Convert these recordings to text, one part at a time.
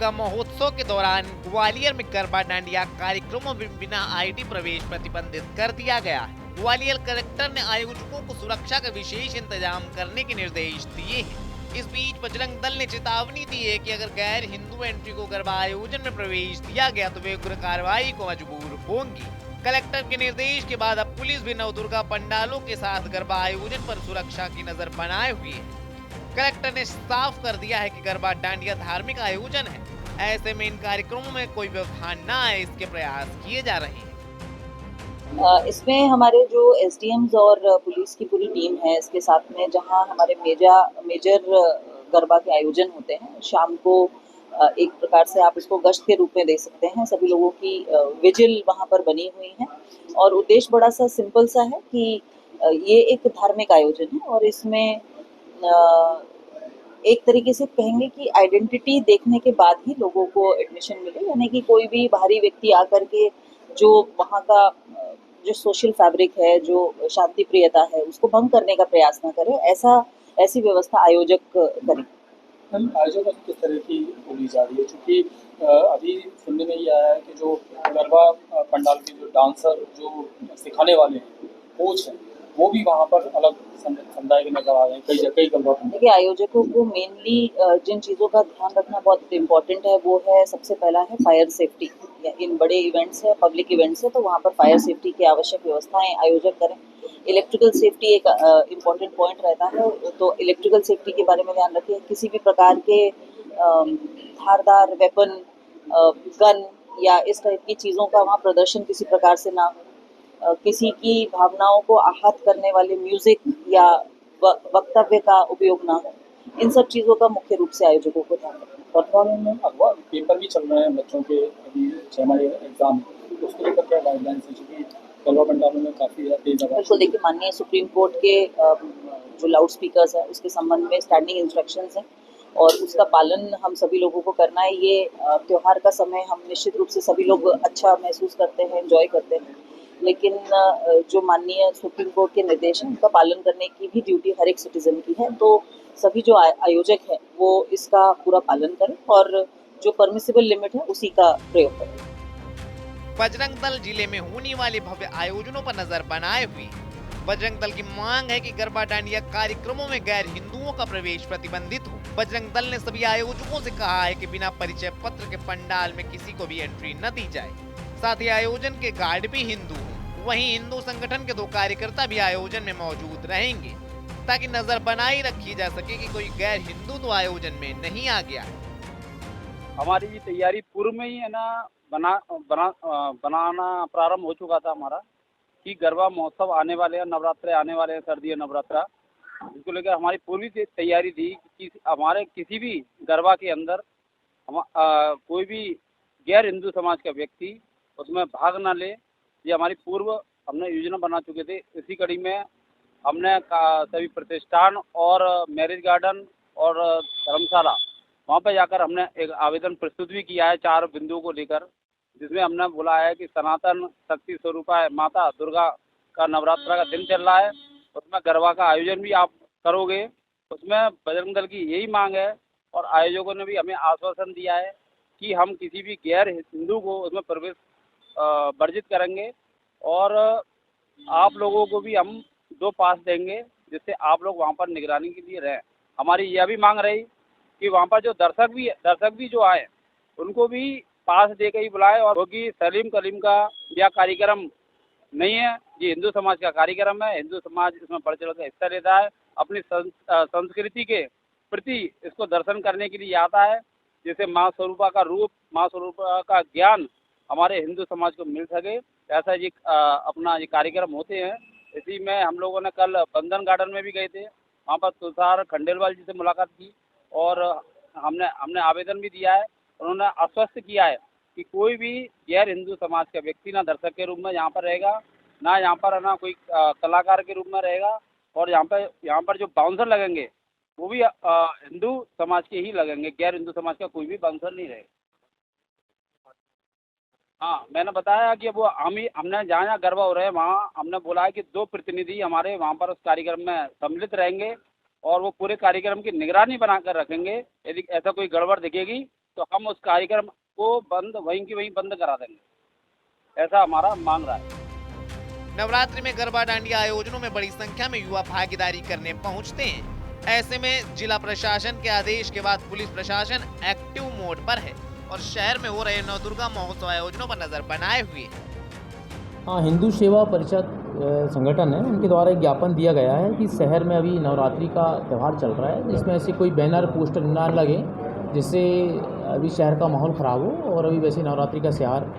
गरबा महोत्सव के दौरान ग्वालियर में गरबा डांडिया कार्यक्रमों में बिना आईडी प्रवेश प्रतिबंधित कर दिया गया है। ग्वालियर कलेक्टर ने आयोजकों को सुरक्षा का विशेष इंतजाम करने के निर्देश दिए हैं। इस बीच बजरंग दल ने चेतावनी दी है कि अगर गैर हिंदू एंट्री को गरबा आयोजन में प्रवेश दिया गया तो वे उग्र कार्रवाई को मजबूर होंगी। कलेक्टर के निर्देश के बाद अब पुलिस भी नवदुर्गा पंडालों के साथ गरबा आयोजन पर सुरक्षा की नजर बनाए हुई है। कलेक्टर ने साफ कर दिया है कि गरबा डांडिया धार्मिक आयोजन है, ऐसे में इन कार्यक्रमों में कोई व्यवधान न आए इसके प्रयास किए जा रहे हैं। इसमें हमारे जो एसडीएम्स और पुलिस की पूरी टीम है, इसके साथ में जहां हमारे मेजर गरबा के आयोजन होते हैं, शाम को एक प्रकार से आप इसको गश्त के रूप में दे सकते हैं। सभी लोगों की विजिल वहां पर बनी हुई है और उद्देश्य बड़ा सा सिंपल सा है कि ये एक धार्मिक आयोजन है और इसमें एक तरीके से कहेंगे कि आइडेंटिटी देखने के बाद ही लोगों को एडमिशन मिले, यानी कि कोई भी बाहरी व्यक्ति आकर के जो वहाँ का जो सोशल फैब्रिक है, जो शांति प्रियता है, उसको भंग करने का प्रयास ना करे, ऐसी व्यवस्था आयोजक करें। आयोजकों से किस तरह की बोली जा रही है, क्योंकि अभी सुनने में ये आया है कि जो गरबा पंडाल के जो डांसर जो सिखाने वाले हैं, कोच हैं, वो भी वहाँ पर अलग समुदाय के नजर आ रहे हैं कई गरबा। देखिए, आयोजकों को मेनली जिन चीज़ों का ध्यान रखना बहुत इम्पोर्टेंट है, वो है सबसे पहला है फायर सेफ्टी। इन बड़े इवेंट्स है, पब्लिक इवेंट्स है, तो वहाँ पर फायर सेफ्टी की आवश्यक व्यवस्थाएं आयोजक करें। इलेक्ट्रिकल सेफ्टी एक इम्पॉर्टेंट पॉइंट रहता है, तो इलेक्ट्रिकल सेफ्टी के बारे में ध्यान रखें। किसी भी प्रकार के धारदार वेपन, गन या इस टाइप की चीज़ों का वहाँ प्रदर्शन किसी प्रकार से ना हो। किसी की भावनाओं को आहत करने वाले म्यूजिक या वक्तव्य का उपयोग ना हो। इन सब चीज़ों का मुख्य रूप से आयोजकों को ध्यान रखना। वर्तमान में अखबार पेपर भी चल रहे हैं बच्चों के, अभी 6 माह एग्जाम, तो उसको लेकर क्या गाइडलाइंस है, क्योंकि गरबा पंडालों में काफ़ी ज़्यादा तेज आवाज़। बिल्कुल, देखिए, माननीय सुप्रीम कोर्ट के जो लाउड स्पीकर्स है, उसके संबंध में स्टैंडिंग इंस्ट्रक्शंस हैं और उसका पालन हम सभी लोगों को करना है। ये त्योहार का समय हम निश्चित रूप से सभी लोग अच्छा महसूस करते हैं, एंजॉय करते हैं, लेकिन जो माननीय सुप्रीम कोर्ट के निर्देश हैं, उनका पालन करने की भी ड्यूटी हर एक सिटीजन की है। तो सभी जो आयोजक हैं, वो इसका पूरा पालन करें और जो परमिसिबल लिमिट है उसी का प्रयोग करें। बजरंग दल जिले में होने वाले भव्य आयोजनों पर नजर बनाए हुए। बजरंग दल की मांग है कि गरबा डांडिया कार्यक्रमों में गैर हिंदुओं का प्रवेश प्रतिबंधित हो। बजरंग दल ने सभी आयोजकों से कहा है कि बिना परिचय पत्र के पंडाल में किसी को भी एंट्री न दी जाए। साथ ही आयोजन के गार्ड भी हिंदू हों। वहीं हिंदू संगठन के 2 कार्यकर्ता भी आयोजन में मौजूद रहेंगे, ताकि नजर बनाई रखी जा सके कि कोई गैर हिंदू तो आयोजन में नहीं आ गया। हमारी तैयारी पूर्व में ही है ना बनाना प्रारंभ हो चुका था हमारा, कि गरबा महोत्सव आने वाले हैं, नवरात्रे आने वाले हैं, सर्दी नवरात्रा, जिसको लेकर हमारी पूरी तैयारी थी कि हमारे किसी भी गरबा के अंदर कोई भी गैर हिंदू समाज का व्यक्ति उसमें भाग ना ले। ये हमारी पूर्व हमने योजना बना चुके थे। इसी कड़ी में हमने सभी प्रतिष्ठान और मैरिज गार्डन और धर्मशाला, वहाँ पर जाकर हमने एक आवेदन प्रस्तुत भी किया है 4 बिंदुओं को लेकर, जिसमें हमने बोला है कि सनातन शक्ति स्वरूपा है माता दुर्गा का नवरात्र का दिन चल रहा है, उसमें गरबा का आयोजन भी आप करोगे। उसमें बजरंग दल की यही मांग है और आयोजकों ने भी हमें आश्वासन दिया है कि हम किसी भी गैर हिंदू को उसमें प्रवेश वर्जित करेंगे और आप लोगों को भी हम 2 पास देंगे, जिससे आप लोग वहाँ पर निगरानी के लिए रहें। हमारी यह भी मांग रही कि वहाँ पर जो दर्शक भी जो आए उनको भी पास दे के ही बुलाए, और क्योंकि सलीम कलीम का यह कार्यक्रम नहीं है, ये हिंदू समाज का कार्यक्रम है। हिंदू समाज इसमें बढ़ चढ़ कर हिस्सा लेता है, अपनी संस्कृति के प्रति इसको दर्शन करने के लिए आता है, जैसे माँ स्वरूपा का रूप, माँ स्वरूपा का ज्ञान हमारे हिंदू समाज को मिल सके, ऐसा ये अपना ये कार्यक्रम होते हैं। इसी में हम लोगों ने कल बंधन गार्डन में भी गए थे, वहाँ पर तुषार खंडेलवाल जी से मुलाकात की और हमने आवेदन भी दिया है। उन्होंने आश्वस्त किया है कि कोई भी गैर हिंदू समाज का व्यक्ति ना दर्शक के रूप में यहाँ पर रहेगा, ना यहाँ पर ना कोई कलाकार के रूप में रहेगा, और यहाँ पर जो बाउंसर लगेंगे वो भी हिंदू समाज के ही लगेंगे, गैर हिंदू समाज का कोई भी बाउंसर नहीं रहेगा। हाँ, मैंने बताया कि वो हमने जहाँ गरबा हो रहे हैं वहाँ हमने बोला है कि 2 प्रतिनिधि हमारे वहाँ पर उस कार्यक्रम में सम्मिलित रहेंगे और वो पूरे कार्यक्रम की निगरानी बनाकर रखेंगे। यदि ऐसा कोई गड़बड़ दिखेगी तो हम उस कार्यक्रम को वहीं की वहीं बंद करा देंगे, ऐसा हमारा मांग रहा है। नवरात्रि में गरबा डांडिया आयोजनों में बड़ी संख्या में युवा भागीदारी करने पहुंचते हैं। ऐसे में जिला प्रशासन के आदेश के बाद पुलिस प्रशासन एक्टिव मोड पर है और शहर में हो रहे नवदुर्गा महोत्सव आयोजनों पर नजर बनाए हुए है। हाँ, हिंदू सेवा परिषद संगठन है, उनके द्वारा एक ज्ञापन दिया गया है कि शहर में अभी नवरात्रि का त्यौहार चल रहा है, जिसमें ऐसे कोई बैनर पोस्टर ना लगे जिससे अभी शहर का माहौल ख़राब हो, और अभी वैसे नवरात्रि का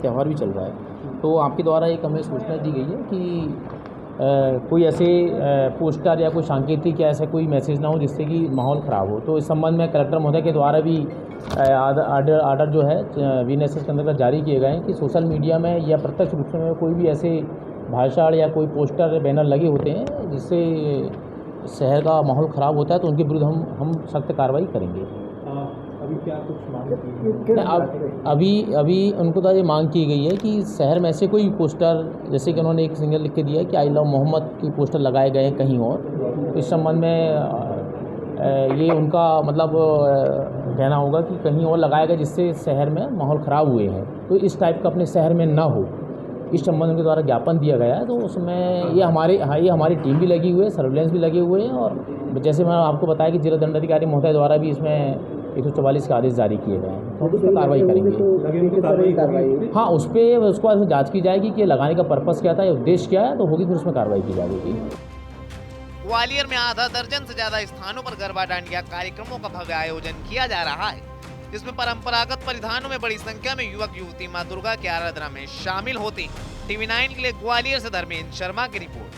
त्यौहार भी चल रहा है। तो आपके द्वारा एक हमें सूचना दी गई है कि कोई ऐसे पोस्टर या कोई सांकेतिक या ऐसा कोई मैसेज ना हो जिससे कि माहौल ख़राब हो। तो इस संबंध में कलेक्टर महोदय के द्वारा भी आर्डर जो है VNSS के अंतर्गत जारी किए गए हैं कि सोशल मीडिया में या प्रत्यक्ष रूप से कोई भी ऐसे भाषण या कोई पोस्टर बैनर लगे होते हैं जिससे शहर का माहौल ख़राब होता है, तो उनके विरुद्ध हम सख्त कार्रवाई करेंगे। अभी क्या कुछ मांग अभी उनको तो ये मांग की गई है कि शहर में ऐसे कोई पोस्टर, जैसे कि उन्होंने एक सिंगल लिख के दिया है कि आई लव मोहम्मद की पोस्टर लगाए गए हैं कहीं और, तो इस संबंध में ये उनका मतलब कहना होगा कि कहीं और लगाया गया जिससे शहर में माहौल ख़राब हुए हैं, तो इस टाइप का अपने शहर में ना हो, इस संबंध के द्वारा ज्ञापन दिया गया है। तो उसमें ये हमारी टीम भी लगी हुई है, सर्विलेंस भी लगे हुए हैं, और जैसे मैंने आपको बताया कि जिला दंडाधिकारी महोदय द्वारा भी इसमें 144 के आदेश जारी किए गए हैं, तो उस पर कार्रवाई करेंगे। हाँ, उसके बाद जांच की जाएगी कि लगाने का पर्पस क्या था या उद्देश्य क्या है, तो होगी फिर उसमें कार्रवाई की जाएगी। ग्वालियर में आधा दर्जन से ज्यादा स्थानों पर गरबा डांडिया कार्यक्रमों का भव्य आयोजन किया जा रहा है, जिसमें परंपरागत परिधानों में बड़ी संख्या में युवक युवती मां दुर्गा की आराधना में शामिल होते हैं। TV9 के लिए ग्वालियर से धर्मेंद्र शर्मा की रिपोर्ट।